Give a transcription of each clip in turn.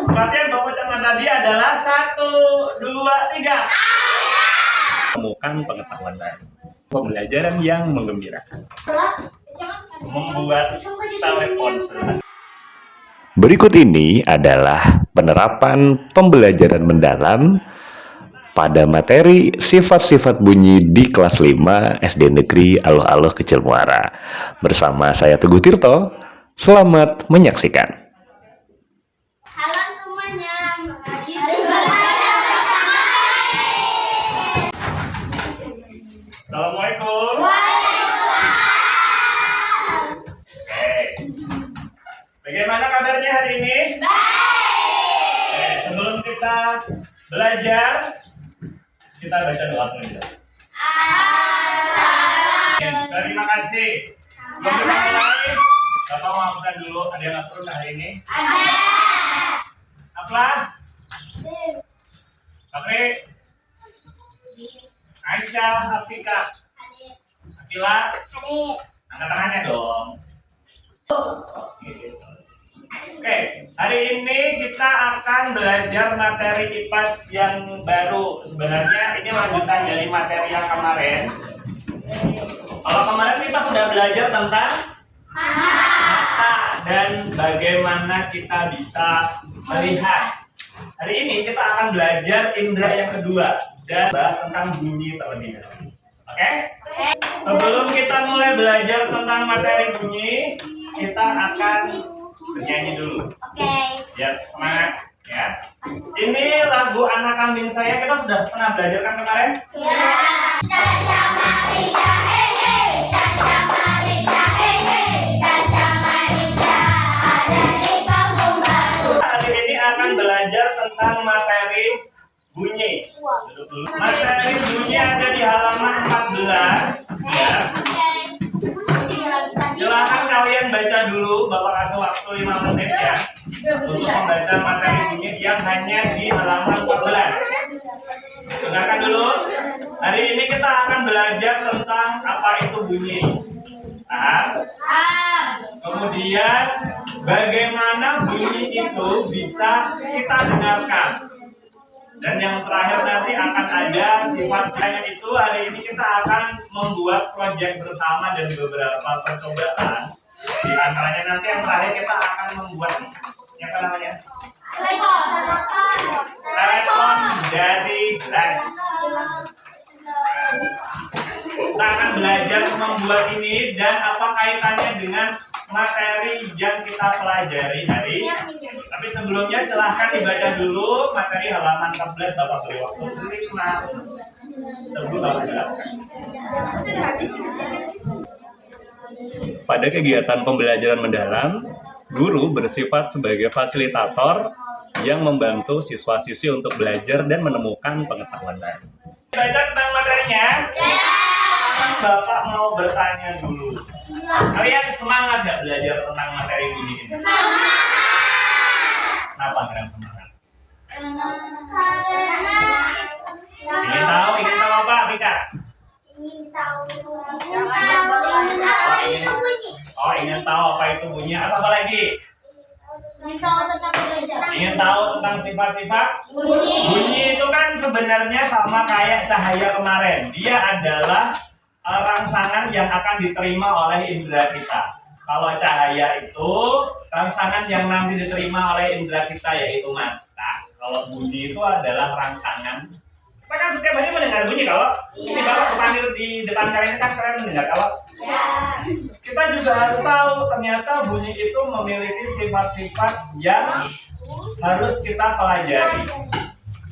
Latihan Bapak Camat tadi adalah 1, 2, 3. Temukan pengetahuan baru. Pembelajaran yang menggembirakan. Membuat telepon seluler. Berikut ini adalah penerapan pembelajaran mendalam pada materi sifat-sifat bunyi di kelas 5 SD Negeri Aloh-Aloh Kecil Muara. Bersama saya Teguh Tirto, selamat menyaksikan. Halo semuanya, Assalamualaikum. Oke. Bagaimana kabarnya hari ini? Baik. Sebelum kita belajar, kita baca doa dulu. Terima kasih. Sebelum kita mulai, Bapak mau pesan dulu, ada yang atur hari ini? Apa? Oke. Aisyah, Hafika, Akila, angkat tangannya dong. Oke, hari ini kita akan belajar materi IPAS yang baru. Sebenarnya ini lanjutan dari materi yang kemarin. Kalau kemarin kita sudah belajar tentang mata dan bagaimana kita bisa melihat. Hari ini kita akan belajar indera yang kedua dan bahas tentang bunyi terlebih dahulu. Oke? Sebelum kita mulai belajar tentang materi bunyi, kita akan bernyanyi dulu. Ya, semangat ya. Ini lagu Anak Kambing Saya, kita sudah pernah belajar kan kemarin? Hari ini akan belajar tentang materi bunyi. Materi bunyi ada di halaman 14 ya. Silahkan kalian baca dulu, Bapak kasih waktu 5 menit ya untuk membaca materi bunyi yang hanya di halaman 14. Dengarkan dulu. Hari ini kita akan belajar tentang apa itu bunyi. Kemudian bagaimana bunyi itu bisa kita dengarkan. Dan yang terakhir nanti akan ada sifat-sifatnya itu. Hari ini kita akan membuat proyek bersama dan beberapa percobaan. Di antaranya nanti yang terakhir kita akan membuat apa namanya? Telepon dari gelas. Kita akan belajar membuat ini dan apa kaitannya dengan materi yang kita pelajari hari. Tapi sebelumnya silahkan dibaca dulu materi halaman 14. Bapak beri waktu 5 sebelum Bapak jelaskan. Pada kegiatan pembelajaran mendalam, guru bersifat sebagai fasilitator yang membantu siswa-siswi untuk belajar dan menemukan pengetahuan baru. Baca tentang materinya. Bapak mau bertanya dulu. Kalian semangat nggak belajar tentang materi bunyi ini? Kenapa kalian semangat? Ingin tahu apa, Rika? Ingin tahu apa itu bunyi. Apa lagi? Ingin tahu tentang sifat-sifat bunyi itu kan sebenarnya sama kayak cahaya kemarin. Dia adalah rangsangan yang akan diterima oleh indera kita. Kalau cahaya itu rangsangan yang nanti diterima oleh indera kita, yaitu mata. Kalau bunyi itu adalah rangsangan. Kita kan setiap hari mendengar bunyi. Kalau ini Bapak kepanggil di depan kalian kan kalian mendengar. Kalau kita juga harus tahu ternyata bunyi itu memiliki sifat-sifat yang harus kita pelajari.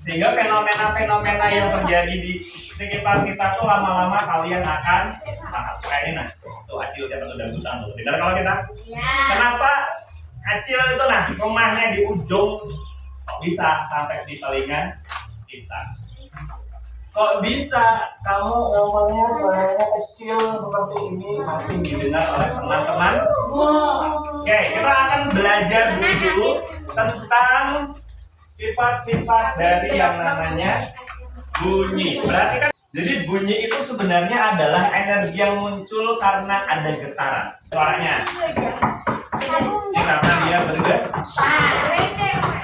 Sehingga fenomena-fenomena yang terjadi di sekitar kita tuh lama-lama kalian akan paham. Kayak ini nah, tuh Acil jatuh dangdutan tuh. Dengar kalau kita? Kenapa Acil itu nah rumahnya di ujung kok bisa sampai di telinga kita? Kok bisa kamu ngomongnya suaranya kecil seperti ini masih didengar oleh teman-teman? Oke, kita akan belajar dulu tentang sifat-sifat dari yang namanya bunyi. Berarti kan, jadi bunyi itu sebenarnya adalah energi yang muncul karena ada getaran suaranya. Ini karena dia bergetar.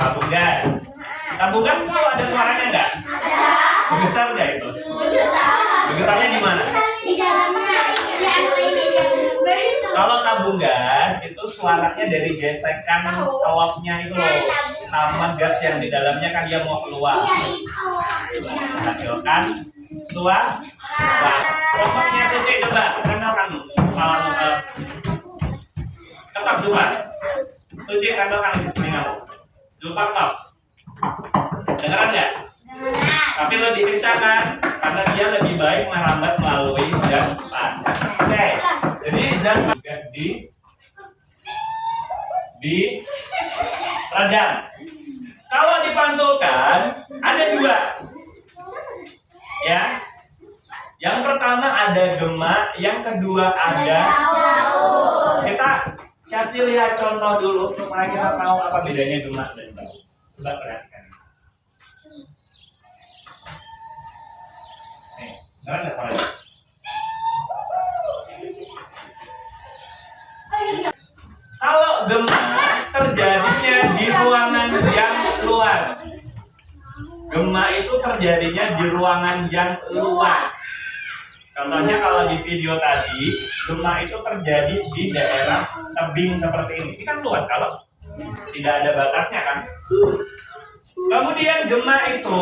Kabung gas. Tabung gas itu ada suaranya nggak? Bergetar nggak itu? Bergetarnya di mana? Di dalamnya, di antara ini dia. Kalau tabung gas itu suaranya dari gesekan uapnya itu loh, sama gas yang di dalamnya kan dia mau keluar. Hasilkan suara. Pokoknya itu cek coba, kenalkan tetap dua. Tujuh kenalkan dengan lupa kau. Dengeran nggak? Tapi lebih kencang kan? Karena dia lebih baik merambat melalui zat panas. Oke. Jadi zat panas di redam. Kalau dipantulkan ada dua. Ya. Yang pertama ada gema, yang kedua ada kita kasih lihat contoh dulu supaya kita tahu apa bedanya gema dan gaung. Coba perhatikan. Nih, nggak tahu. Kalau gema terjadinya di ruangan yang luas. Gema itu terjadinya di ruangan yang luas. Contohnya kalau di video tadi, gema itu terjadi di daerah tebing seperti ini. Ini kan luas kalau tidak ada batasnya kan. Kemudian gema itu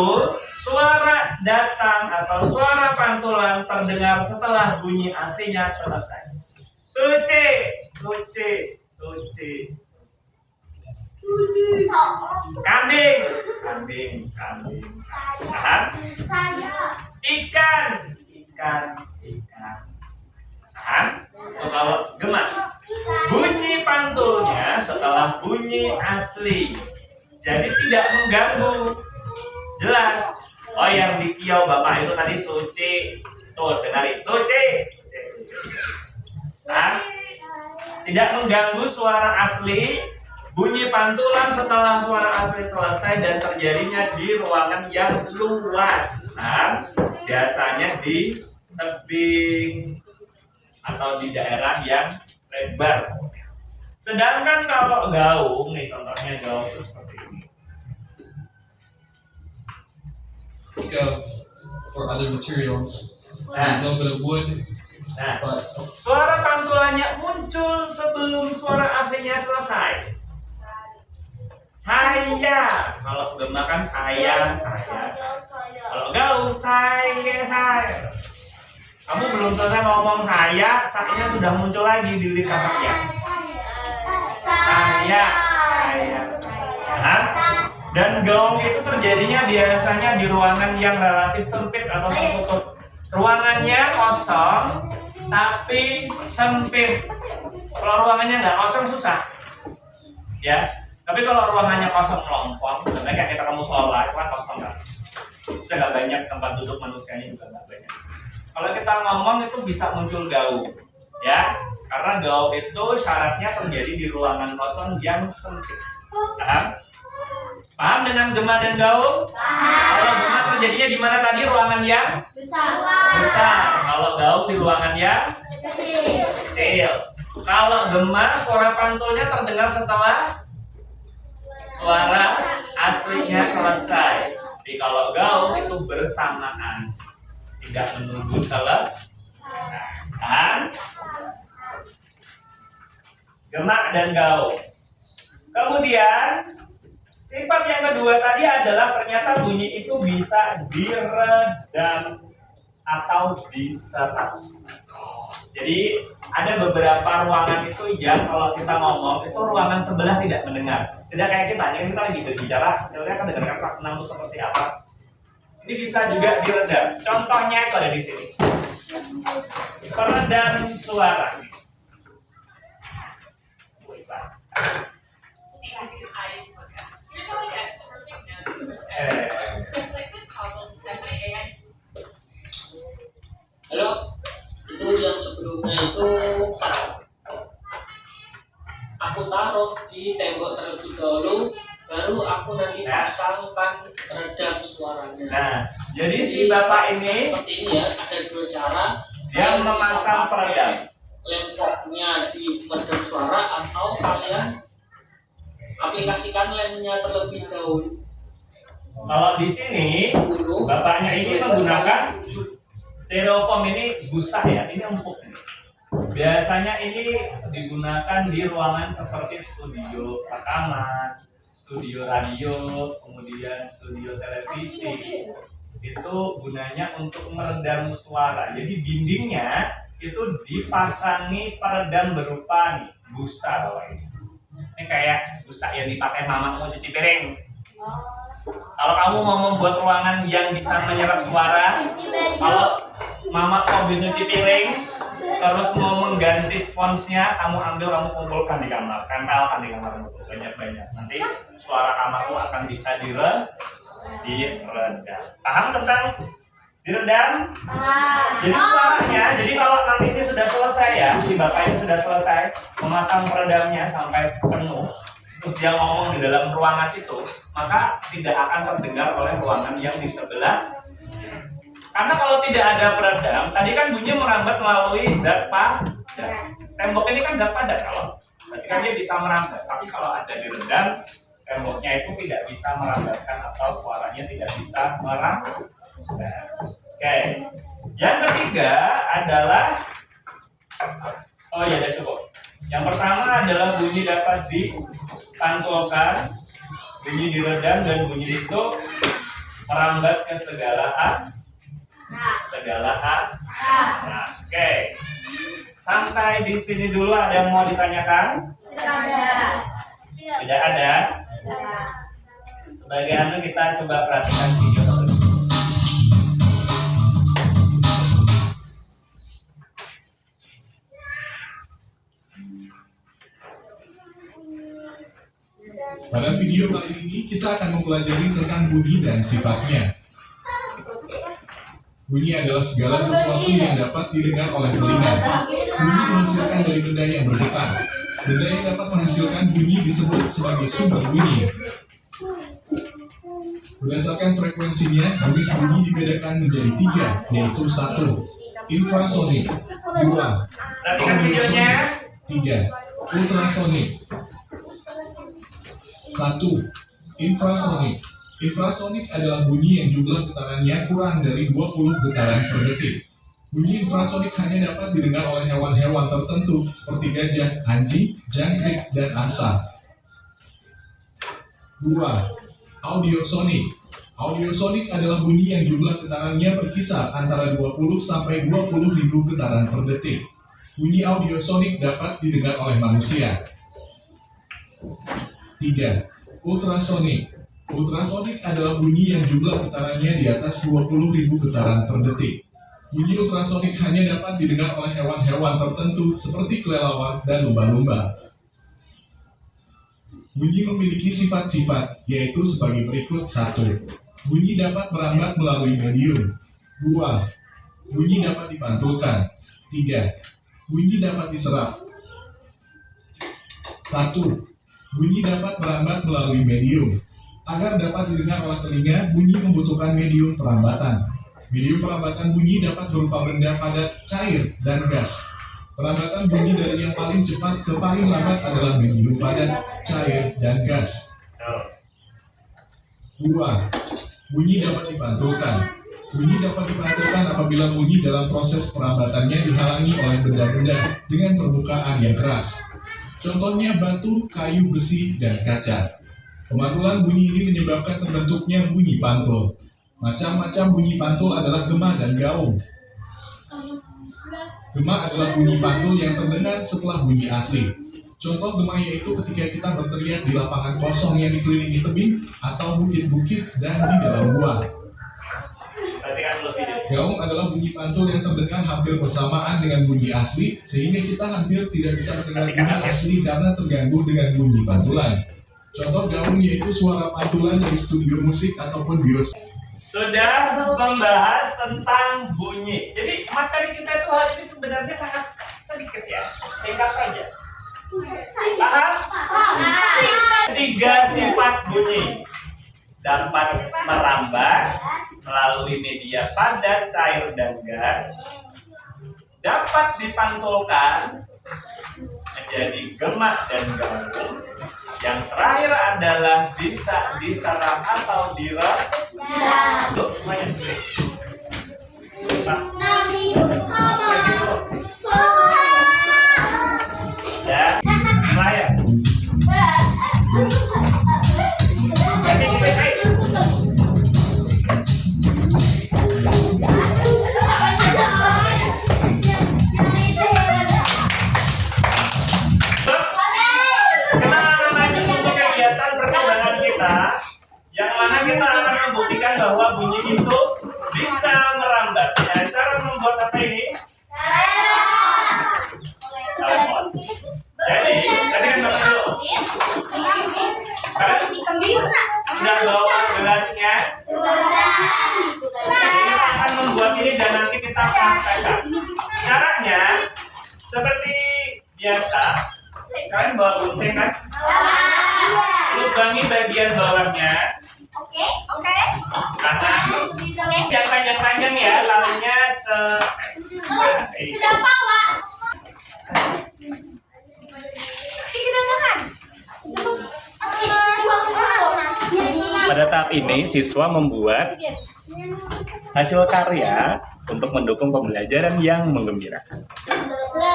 suara datang atau suara pantulan terdengar setelah bunyi aslinya selesai. Suci, suci, suci. Kambing, kambing, kambing. Ikan, ikan, ikan. Kalau gema, bunyi pantulnya setelah bunyi asli, jadi tidak mengganggu. Jelas. Oh, yang di kiau bapak itu tadi suci. Tuh, dengarin, suci. Tidak mengganggu suara asli. Bunyi pantulan setelah suara asli selesai dan terjadinya di ruangan yang luas. Biasanya di tebing atau di daerah yang lebar. Sedangkan kalau gaung, nih contohnya gaung itu seperti ini. For other materials, Nah. a little bit of wood, Nah, but suara pantulannya muncul sebelum suara aslinya selesai. Saya, kalau gema kan saya. Kalau gaung saya. Kamu belum selesai ngomong saya sudah muncul lagi di lirik kata-katanya. Saya. Nah, dan gaung itu terjadinya biasanya di ruangan yang relatif sempit atau tertutup. Ruangannya kosong, tapi sempit. Kalau ruangannya nggak kosong susah, ya. Tapi kalau ruangannya kosong melompong, sebenarnya kayak kita kamu sholat, kan kosong kan? Bisa nggak banyak tempat duduk manusianya juga nggak banyak. Kalau kita ngomong itu bisa muncul gaung, ya. Karena gaung itu syaratnya terjadi di ruangan kosong yang sempit. Paham? Paham dengan gema dan gaung? Kalau gema terjadinya di mana tadi? Ruangan yang besar. Kalau gaung di ruangan yang kecil. Kalau gema, suara pantulnya terdengar setelah suara aslinya selesai. Jadi kalau gaung itu bersamaan, tidak menunggu selesai. Gema dan gaung. Kemudian sifat yang kedua tadi adalah ternyata bunyi itu bisa diredam atau diserap. Jadi ada beberapa ruangan itu yang kalau kita ngomong itu ruangan sebelah tidak mendengar. Tidak kayak kita, ini kita lagi berbicara, kita akan dengarkan pelaksanaan itu seperti apa. Ini bisa juga diredam. Contohnya itu ada di sini. Peredam suara. Halo, itu yang sebelumnya itu aku taruh di tembok terlebih dahulu, baru aku nanti pasangkan peredam suaranya. Nah, jadi si bapak ini seperti ini ya, ada dua cara. dia memasang peredam. Lemfoknya di peredam suara atau kalian aplikasikan lemnya terlebih dahulu. Kalau di sini bapaknya ini menggunakan styrofoam, ini busa ya, ini empuk nih. Biasanya ini digunakan di ruangan seperti studio rekaman, studio radio, kemudian studio televisi. Itu gunanya untuk meredam suara. Jadi dindingnya itu dipasangi peredam berupa nih, busa bawah ini. Ini kayak busa yang dipakai mama mau cuci piring. Kalau kamu mau membuat ruangan yang bisa menyerap suara, kalau mama mau nyuci piring, terus mau mengganti sponsnya, kamu ambil, kamu kumpulkan di kamar, tempelkan di kamar banyak-banyak. Nanti suara kamarmu akan bisa diredam. Paham tentang diredam? Jadi suaranya, jadi kalau nanti ini sudah selesai ya, si bapak ini sudah selesai memasang peredamnya sampai penuh, terus dia ngomong di dalam ruangan itu, maka tidak akan terdengar oleh ruangan yang di sebelah. Karena kalau tidak ada peredam, tadi kan bunyi merambat melalui dak padat. Tembok ini kan dak padat, kalau berarti kan dia bisa merambat. Tapi kalau ada diredam, temboknya itu tidak bisa merambatkan atau suaranya tidak bisa merambat. Oke. Yang ketiga adalah, oh ya, udah cukup. Yang pertama adalah bunyi dapat dipantulkan, bunyi diredam, dan bunyi itu merambat ke segala Nah, oke. Sampai di sini dulu, ada yang mau ditanyakan? Tidak ada. Sebagai anu kita coba perhatikan video tersebut. Pada video kali ini kita akan mempelajari tentang bunyi dan sifatnya. Bunyi adalah segala sesuatu yang dapat didengar oleh telinga. Bunyi dihasilkan dari benda yang bergetar. Benda yang dapat menghasilkan bunyi disebut sebagai sumber bunyi. Berdasarkan frekuensinya, jenis bunyi dibedakan menjadi 3, yaitu 1. Infrasonik, 2. Audiosonik, 3. Ultrasonik. 1. Infrasonik. Infrasonik adalah bunyi yang jumlah getarannya kurang dari 20 getaran per detik. Bunyi infrasonik hanya dapat didengar oleh hewan-hewan tertentu seperti gajah, anjing, jangkrik, dan angsa. 2. Audiosonik. Audiosonik adalah bunyi yang jumlah getarannya berkisar antara 20 sampai 20.000 getaran per detik. Bunyi audiosonik dapat didengar oleh manusia. 3. Ultrasonik. Ultrasonik adalah bunyi yang jumlah getarannya di atas 20.000 getaran per detik. Bunyi ultrasonik hanya dapat didengar oleh hewan-hewan tertentu seperti kelelawar dan lumba-lumba. Bunyi memiliki sifat-sifat, yaitu sebagai berikut. 1. Bunyi dapat merambat melalui medium. 2. Bunyi dapat dipantulkan. 3. Bunyi dapat diserap. 1. Bunyi dapat merambat melalui medium. Agar dapat didengar oleh telinga, bunyi membutuhkan medium perambatan. Medium perambatan bunyi dapat berupa benda padat, cair, dan gas. Perambatan bunyi dari yang paling cepat ke paling lambat adalah medium padat, cair, dan gas. 2. Bunyi dapat dipantulkan. Bunyi dapat dipantulkan apabila bunyi dalam proses perambatannya dihalangi oleh benda-benda dengan permukaan yang keras. Contohnya batu, kayu, besi, dan kaca. Pemantulan bunyi ini menyebabkan terbentuknya bunyi pantul. Macam-macam bunyi pantul adalah gema dan gaung. Gema adalah bunyi pantul yang terdengar setelah bunyi asli. Contoh gema yaitu ketika kita berteriak di lapangan kosong yang dikelilingi tebing atau bukit-bukit dan di dalam gua. Gaung adalah bunyi pantul yang terdengar hampir bersamaan dengan bunyi asli, sehingga kita hampir tidak bisa mendengar bunyi asli karena terganggu dengan bunyi pantulan. Contoh gaung yaitu suara pantulan dari studio musik ataupun bioskop. Sudah membahas tentang bunyi. Jadi materi kita itu hari ini sebenarnya sangat sedikit ya, singkat saja. Paham? 3 sifat bunyi. Dapat merambat melalui media padat, cair, dan gas. Dapat dipantulkan menjadi gema dan gaung. Yang terakhir adalah diserang atau direndam. Tuh, semuanya. Nah, lagi dulu. Ya, terakhir. Ganti dikit. Yang mana kita akan membuktikan bahwa bunyi itu bisa merambat. Ya, cara membuat apa ini? Telepon. Jadi kan dulu. Sudah bawa gelasnya. Kita akan membuat ini dan nanti kita praktekkan. Caranya seperti biasa. Kalian bawa gunting kan? Lubangi bagian bawahnya. Oke. Karena yang panjang-panjang ya, talinya Sudah bawa. Pada tahap ini siswa membuat hasil karya untuk mendukung pembelajaran yang menggembirakan.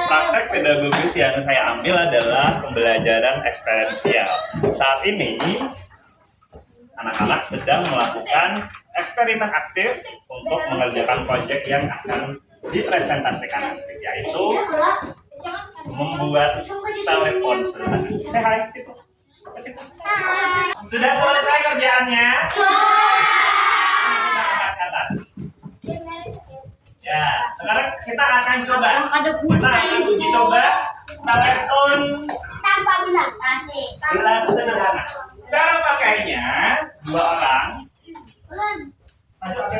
Praktek pedagogis yang saya ambil adalah pembelajaran eksperimental. Saat ini anak-anak sedang melakukan eksperimen aktif untuk mengerjakan proyek yang akan dipresentasikan nanti, yaitu membuat telepon sederhana. Hai, gitu. Sudah selesai kerjaannya? Kita angkat ke atas. Ya, sekarang kita akan coba. Kita akan uji coba telepon Tanpa gelas. gelas sederhana. Cara pakainya, dua orang. Maju, oke.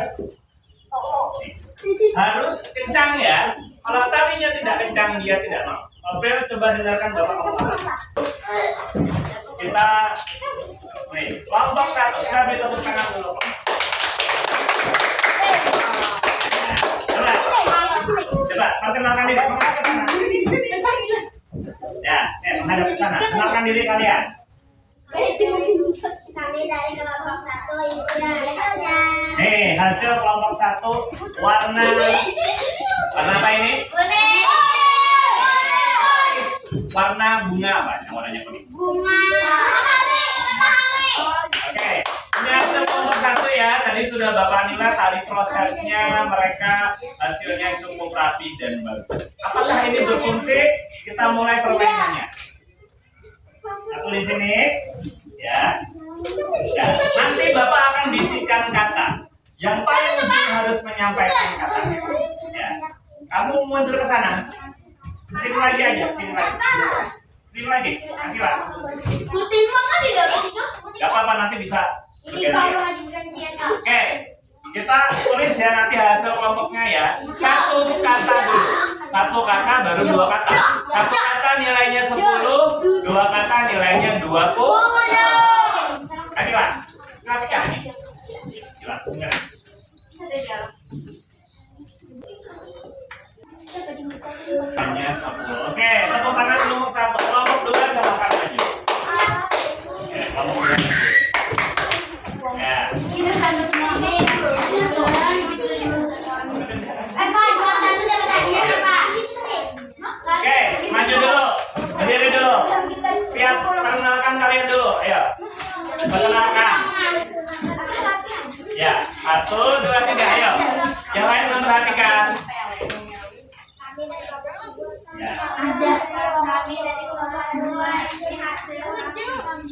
Harus kencang ya. Kalau talinya tidak kencang, dia tidak mau. Oke, coba dengarkan Bapak ngomong. Kita nih, kelompok satu. Kita beri tepuk tangan dulu. Coba, perkenalkan diri. Menghadap ke sana. Ya, menghadap ke sana. Kenalkan diri kalian. Kami dari kelompok 1 itu hasilnya. Nih, hasil kelompok 1 warna apa ini? Kuning. Warna bunga apa? Yang warnanya kuning. Bunga. Oke, ini hasil kelompok 1 ya. Tadi sudah Bapak nilai tadi prosesnya mereka hasilnya cukup rapi dan bagus. Apakah ini berfungsi? Kita mulai permainannya. Aku di sini, ya. Ya, nanti Bapak akan bisikan kata. Yang paling penting harus menyampaikan katanya. Ya. Kamu mundur ke sana. Sini lagi aja, sini lagi. Sini lagi, Akila. Putih banget di dalam situ. Gak apa-apa, nanti bisa Ini bergantian. kalau lagi gantian kau. Oke, kita tulis ya nanti hasil kelompoknya ya. Satu kata dulu. Satu kata baru dua kata. Satu kata nilainya 10, dua kata nilainya 20. Akila, kenapa ini? Akila, dengar. Hanya 10. Oke, tepuk tangan kelompok 1. Kelompok 2 silakan maju. Oke, kelompok 2. Ya. Kita harus ngomong. Pak, kelas 1 dapat hadiah nih, Pak. Oke, maju dulu. Berdiri dulu. Siap, perkenalkan kalian dulu. Ayo. Perkenalkan. Ya, 1, 2, 3, ayo. Yang lain memperhatikan. Ya.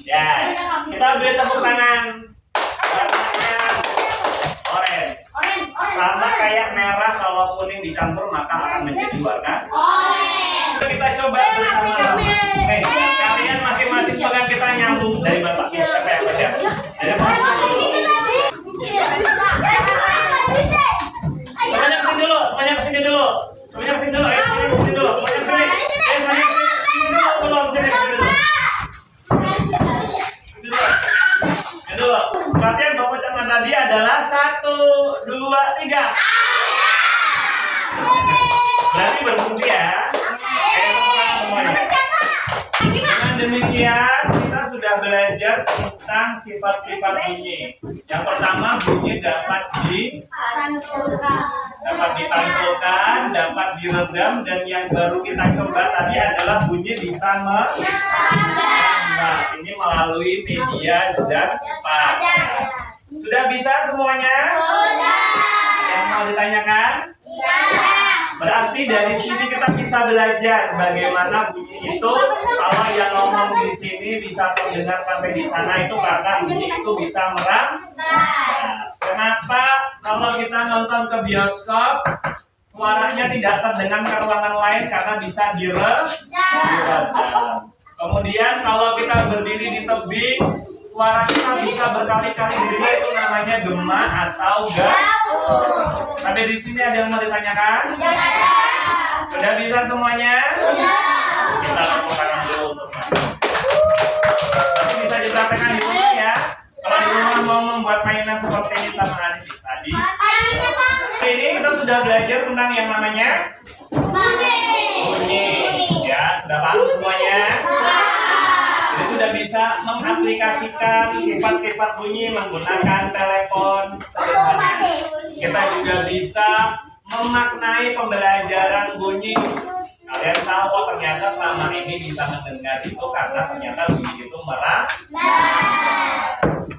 Ya, kita beri tepuk tangan. Warnanya oranye. Sama kayak merah, kalau kuning dicampur maka akan menjadi warna. Kita coba bersama-sama. Nih, kalian masing-masing pegang, kita nyambung dari Bapak. Siapa yang baca? Dari Bapak. Semuanya kesini dulu, semuanya kesini dulu. Semuanya kesini dulu, ayo semuanya kesini dulu. Semuanya kesini. Ayo semuanya kesini dulu, belum sini kesini dulu. Kesini dulu. Kesini dulu. Perhatian Bapak Camat tadi adalah 1, 2, 3. Berarti berfungsi ya. Ayo semuanya. Dengan demikian, kita sudah belajar tentang sifat-sifat bunyi. Yang pertama, bunyi dapat dipantulkan, dapat diredam, dan yang baru kita coba tadi adalah bunyi bisa Nah, ini melalui media zat. Sudah bisa semuanya? Yang mau ditanyakan? Berarti dari sini kita bisa belajar bagaimana bunyi itu. Kalau yang ngomong di sini bisa terdengar sampai di sana itu karena bunyi itu bisa merang. Kenapa kalau kita nonton ke bioskop suaranya tidak terdengar ke ruangan lain karena bisa diredam. Kemudian kalau kita berdiri di tebing suara kita bisa berkali-kali juga, itu namanya gema atau Sampai di sini ada yang mau ditanyakan? Sudah bisa semuanya? Kita tepuk tangan dulu untuk nanti bisa dipraktekkan di rumah ya. Kalau di rumah mau membuat mainan seperti ini sama adik tadi. Hari ini kita sudah belajar tentang yang namanya bunyi. Ya, sudah paham semuanya? Jadi sudah bisa mengaplikasikan sifat-sifat bunyi menggunakan telepon sederhana. Kita juga bisa memaknai pembelajaran bunyi. Kalian tahu kok ternyata selama ini bisa mendengar itu karena ternyata bunyi itu merah.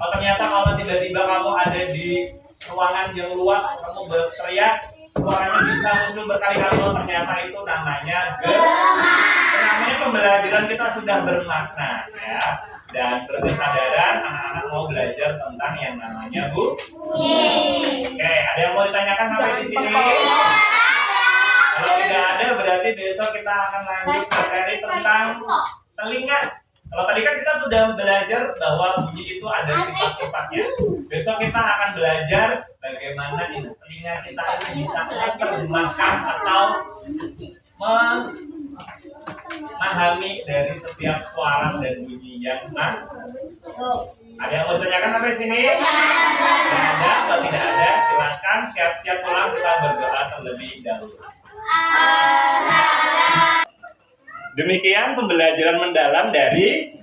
Oh, ternyata kalau tiba-tiba kamu ada di ruangan yang luas, kamu berteriak, suaranya bisa muncul berkali-kali. Oh, ternyata itu namanya namanya pembelajaran kita sudah bermakna ya. Dan berkesadaran anak-anak mau belajar tentang yang namanya bunyi. Oke, ada yang mau ditanyakan sampai di sini? Kalau tidak ada, berarti besok kita akan lanjut materi tentang telinga. Kalau tadi kan kita sudah belajar bahwa bunyi itu ada sifat-sifatnya. Besok kita akan belajar bagaimana telinga kita bisa menerjemahkan atau memahami dari setiap suara dan bunyi yang ada yang mau ditanyakan sampai sini? Tidak ada, kalau tidak ada silakan siap-siap pulang, kita berdoa terlebih dahulu. Demikian pembelajaran mendalam dari